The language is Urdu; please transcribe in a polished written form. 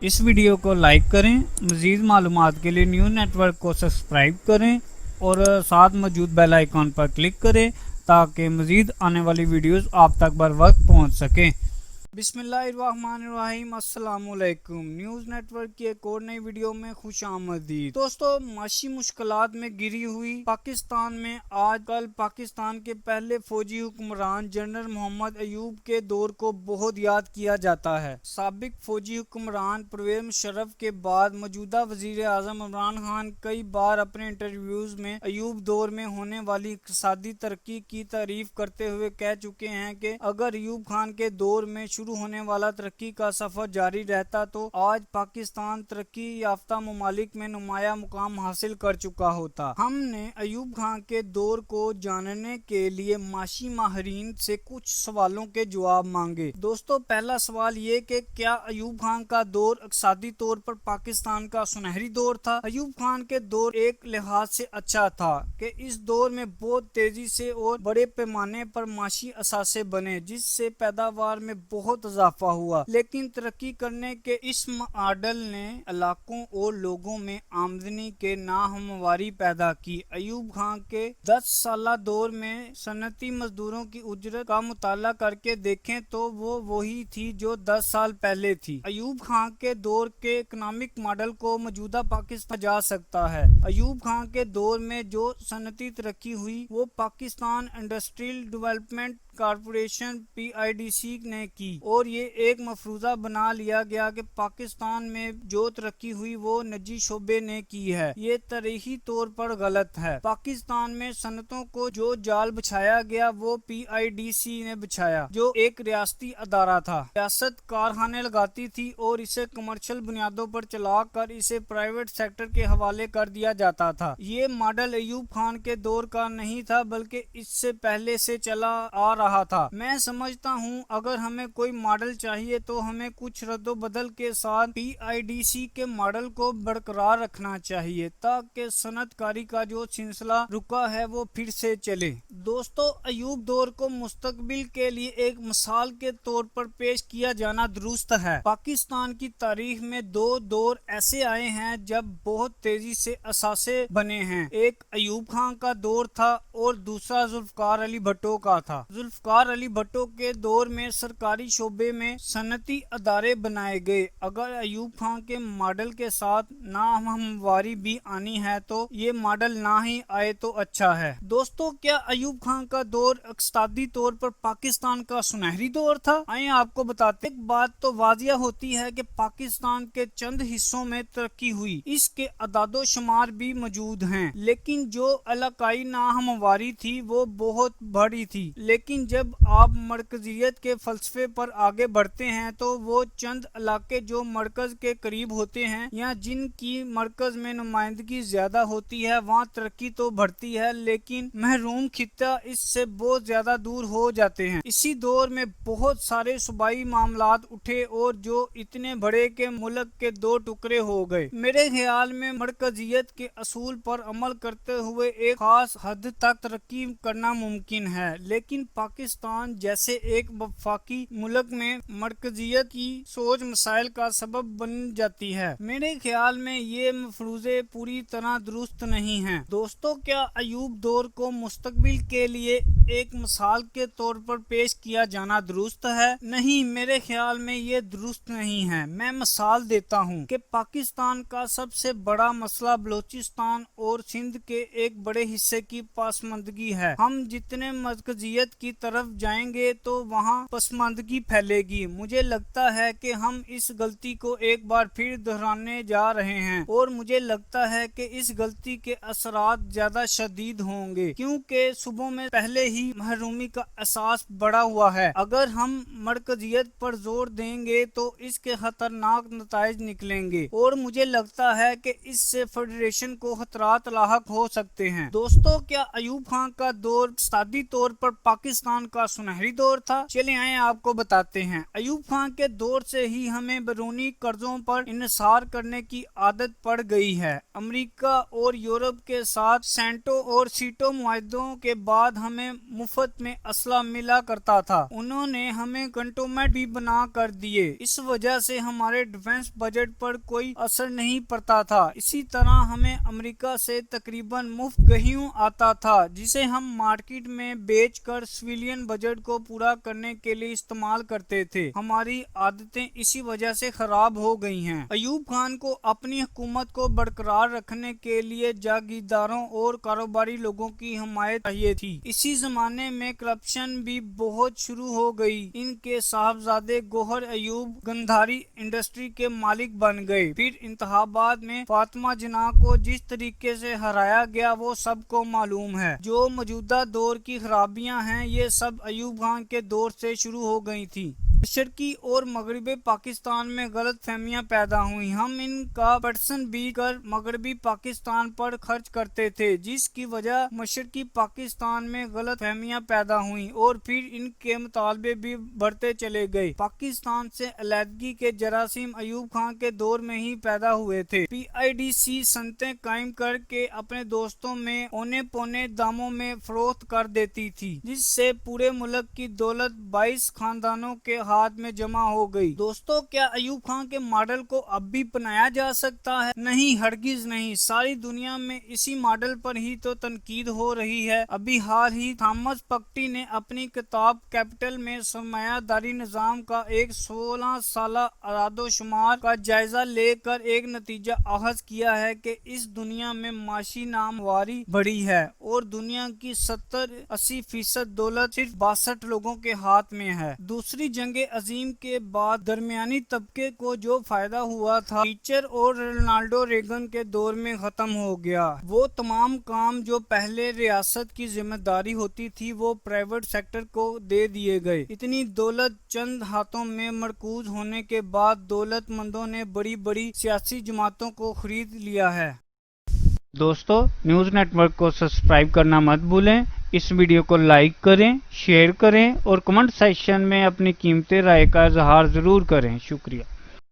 اس ویڈیو کو لائک کریں، مزید معلومات کے لیے نیوز نیٹ ورک کو سبسکرائب کریں اور ساتھ موجود بیل آئیکن پر کلک کریں تاکہ مزید آنے والی ویڈیوز آپ تک بر وقت پہنچ سکیں۔ بسم اللہ الرحمن الرحیم، السلام علیکم۔ نیوز نیٹ ورک کی ایک اور نئی ویڈیو میں خوش آمدید۔ دوستو، معاشی مشکلات میں گری ہوئی پاکستان میں آج کل پاکستان کے پہلے فوجی حکمران جنرل محمد ایوب کے دور کو بہت یاد کیا جاتا ہے۔ سابق فوجی حکمران پرویز مشرف کے بعد موجودہ وزیر اعظم عمران خان کئی بار اپنے انٹرویوز میں ایوب دور میں ہونے والی اقتصادی ترقی کی تعریف کرتے ہوئے کہہ چکے ہیں کہ اگر ایوب خان کے دور میں شروع ہونے والا ترقی کا سفر جاری رہتا تو آج پاکستان ترقی یافتہ ممالک میں نمایاں مقام حاصل کر چکا ہوتا۔ ہم نے ایوب خان کے دور کو جاننے کے لیے معاشی ماہرین سے کچھ سوالوں کے جواب مانگے۔ دوستو، پہلا سوال یہ کہ کیا ایوب خان کا دور اقتصادی طور پر پاکستان کا سنہری دور تھا؟ ایوب خان کے دور ایک لحاظ سے اچھا تھا کہ اس دور میں بہت تیزی سے اور بڑے پیمانے پر معاشی اثاثے بنے جس سے پیداوار میں بہت اضافہ ہوا، لیکن ترقی کرنے کے اس ماڈل نے علاقوں اور لوگوں میں آمدنی کے ناہمواری پیدا کی۔ ایوب خان کے 10 سالہ دور میں صنعتی مزدوروں کی اجرت کا مطالعہ کر کے دیکھیں تو وہ وہی تھی جو 10 سال پہلے تھی۔ ایوب خان کے دور کے اکنامک ماڈل کو موجودہ پاکستان جا سکتا ہے۔ ایوب خان کے دور میں جو صنعتی ترقی ہوئی وہ Pakistan industrial development corporation PIDC نے کی اور یہ ایک مفروضہ بنا لیا گیا کہ پاکستان میں جو ترقی ہوئی وہ نجی شعبے نے کی ہے۔ یہ تاریخی طور پر غلط ہے۔ پاکستان میں صنعتوں کو جو جال بچھایا گیا وہ PIDC نے بچھایا، جو ایک ریاستی ادارہ تھا۔ ریاست کارخانے لگاتی تھی اور اسے کمرشل بنیادوں پر چلا کر اسے پرائیویٹ سیکٹر کے حوالے کر دیا جاتا تھا۔ یہ ماڈل ایوب خان کے دور کا نہیں تھا بلکہ اس سے پہلے سے چلا آ رہا تھا۔ میں سمجھتا ہوں اگر ہمیں کوئی ماڈل چاہیے تو ہمیں کچھ رد و بدل کے ساتھ PIDC کے ماڈل کو برقرار رکھنا چاہیے تاکہ صنعت کاری کا جو سلسلہ رکا ہے وہ پھر سے چلے۔ دوستو، ایوب دور کو مستقبل کے لیے ایک مثال کے طور پر پیش کیا جانا درست ہے۔ پاکستان کی تاریخ میں دو دور ایسے آئے ہیں جب بہت تیزی سے اثاثے بنے ہیں۔ ایک ایوب خان کا دور تھا اور دوسرا ذوالفقار علی بھٹو کا تھا۔ ذوالفقار علی بھٹو کے دور میں سرکاری شعبے میں صنعتی ادارے بنائے گئے۔ اگر ایوب خان کے ماڈل کے ساتھ ناہمواری بھی آنی ہے تو یہ ماڈل نہ ہی آئے تو اچھا ہے۔ دوستو، کیا ایوب خان کا دور اقتصادی طور پر پاکستان کا سنہری دور تھا؟ آئیں آپ کو بتاتے ہیں۔ ایک بات تو واضح ہوتی ہے کہ پاکستان کے چند حصوں میں ترقی ہوئی، اس کے اعداد و شمار بھی موجود ہیں، لیکن جو علاقائی ناہمواری تھی وہ بہت بڑی تھی۔ لیکن جب آپ مرکزیت کے فلسفے پر آگے بڑھتے ہیں تو وہ چند علاقے جو مرکز کے قریب ہوتے ہیں یا جن کی مرکز میں نمائندگی زیادہ ہوتی ہے وہاں ترقی تو بڑھتی ہے، لیکن محروم خطہ اس سے بہت زیادہ دور ہو جاتے ہیں۔ اسی دور میں بہت سارے صوبائی معاملات اٹھے اور جو اتنے بڑے کہ ملک کے دو ٹکڑے ہو گئے۔ میرے خیال میں مرکزیت کے اصول پر عمل کرتے ہوئے ایک خاص حد تک ترقی کرنا ممکن ہے، لیکن پاکستان جیسے ایک وفاقی ملک میں مرکزیت کی سوچ مسائل کا سبب بن جاتی ہے۔ میرے خیال میں یہ مفروضے پوری طرح درست نہیں ہیں۔ دوستو، کیا ایوب دور کو مستقبل کے لیے ایک مثال کے طور پر پیش کیا جانا درست ہے؟ نہیں، میرے خیال میں یہ درست نہیں ہے۔ میں مثال دیتا ہوں کہ پاکستان کا سب سے بڑا مسئلہ بلوچستان اور سندھ کے ایک بڑے حصے کی پسماندگی ہے۔ ہم جتنے مرکزیت کی طرف جائیں گے تو وہاں پسماندگی پھیلے گی۔ مجھے لگتا ہے کہ ہم اس غلطی کو ایک بار پھر دہرانے جا رہے ہیں اور مجھے لگتا ہے کہ اس غلطی کے اثرات زیادہ شدید ہوں گے کیونکہ صوبوں میں پہلے ہی محرومی کا احساس بڑھا ہوا ہے۔ اگر ہم مرکزیت پر زور دیں گے تو اس کے خطرناک نتائج نکلیں گے اور مجھے لگتا ہے کہ اس سے فیڈریشن کو خطرات لاحق ہو سکتے ہیں۔ دوستو، کیا ایوب خان کا دور اقتصادی طور پر پاکستان کا سنہری دور تھا؟ چلیں آئیں آپ کو بتاتے ہیں۔ ایوب خان کے دور سے ہی ہمیں بیرونی قرضوں پر انحصار کرنے کی عادت پڑ گئی ہے۔ امریکہ اور یورپ کے ساتھ سینٹو اور سیٹو معاہدوں کے بعد ہمیں مفت میں اسلحہ ملا کرتا تھا، انہوں نے ہمیں کنٹونمنٹ بھی بنا کر دیے۔ اس وجہ سے ہمارے ڈیفنس بجٹ پر کوئی اثر نہیں پڑتا تھا۔ اسی طرح ہمیں امریکہ سے تقریباً مفت گیہوں آتا تھا جسے ہم مارکیٹ میں بیچ کر سویلین بجٹ کو پورا کرنے کے لیے استعمال کرتے تھے۔ ہماری عادتیں اسی وجہ سے خراب ہو گئی ہیں۔ ایوب خان کو اپنی حکومت کو برقرار رکھنے کے لیے جاگیرداروں اور کاروباری لوگوں کی حمایت چاہیے تھی۔ اسی زمانے میں کرپشن بھی بہت شروع ہو گئی۔ ان کے صاحبزادے گوہر ایوب گندھاری انڈسٹری کے مالک بن گئے۔ پھر انتخابات میں فاطمہ جناح کو جس طریقے سے ہرایا گیا وہ سب کو معلوم ہے۔ جو موجودہ دور کی خرابیاں ہیں یہ سب ایوب خان کے دور سے شروع ہو گئی تھی۔ مشرقی اور مغربی پاکستان میں غلط فہمیاں پیدا ہوئیں۔ ہم ان کا % بھی کر مغربی پاکستان پر خرچ کرتے تھے جس کی وجہ مشرقی پاکستان میں غلط فہمیاں پیدا ہوئیں اور پھر ان کے مطالبے بھی بڑھتے چلے گئے۔ پاکستان سے علیحدگی کے جراثیم ایوب خان کے دور میں ہی پیدا ہوئے تھے۔ PIDC صنعتیں قائم کر کے اپنے دوستوں میں اونے پونے داموں میں فروخت کر دیتی تھی جس سے پورے ملک کی دولت 22 خاندانوں کے ہاتھ میں جمع ہو گئی۔ دوستو، کیا ایوب خان کے ماڈل کو اب بھی اپنایا جا سکتا ہے؟ نہیں، ہرگز نہیں۔ ساری دنیا میں اسی ماڈل پر ہی تو تنقید ہو رہی ہے۔ ابھی حال ہی تھامس پکٹی نے اپنی کتاب کیپٹل میں سرمایہ داری نظام کا ایک 16 سالہ اعداد و شمار کا جائزہ لے کر ایک نتیجہ اخذ کیا ہے کہ اس دنیا میں معاشی ناموری بڑھی ہے اور دنیا کی 70-80% دولت صرف 62 لوگوں کے ہاتھ میں ہے۔ دوسری جنگ عظیم کے بعد درمیانی طبقے کو جو فائدہ ہوا تھا ٹیچر اور رونالڈو ریگن کے دور میں ختم ہو گیا۔ وہ تمام کام جو پہلے ریاست کی ذمہ داری ہوتی تھی وہ پرائیویٹ سیکٹر کو دے دیے گئے۔ اتنی دولت چند ہاتھوں میں مرکوز ہونے کے بعد دولت مندوں نے بڑی بڑی سیاسی جماعتوں کو خرید لیا ہے۔ دوستو، نیوز نیٹ ورک کو سبسکرائب کرنا مت بھولیں۔ اس ویڈیو کو لائک کریں، شیئر کریں اور کمنٹ سیکشن میں اپنی قیمتی رائے کا اظہار ضرور کریں۔ شکریہ۔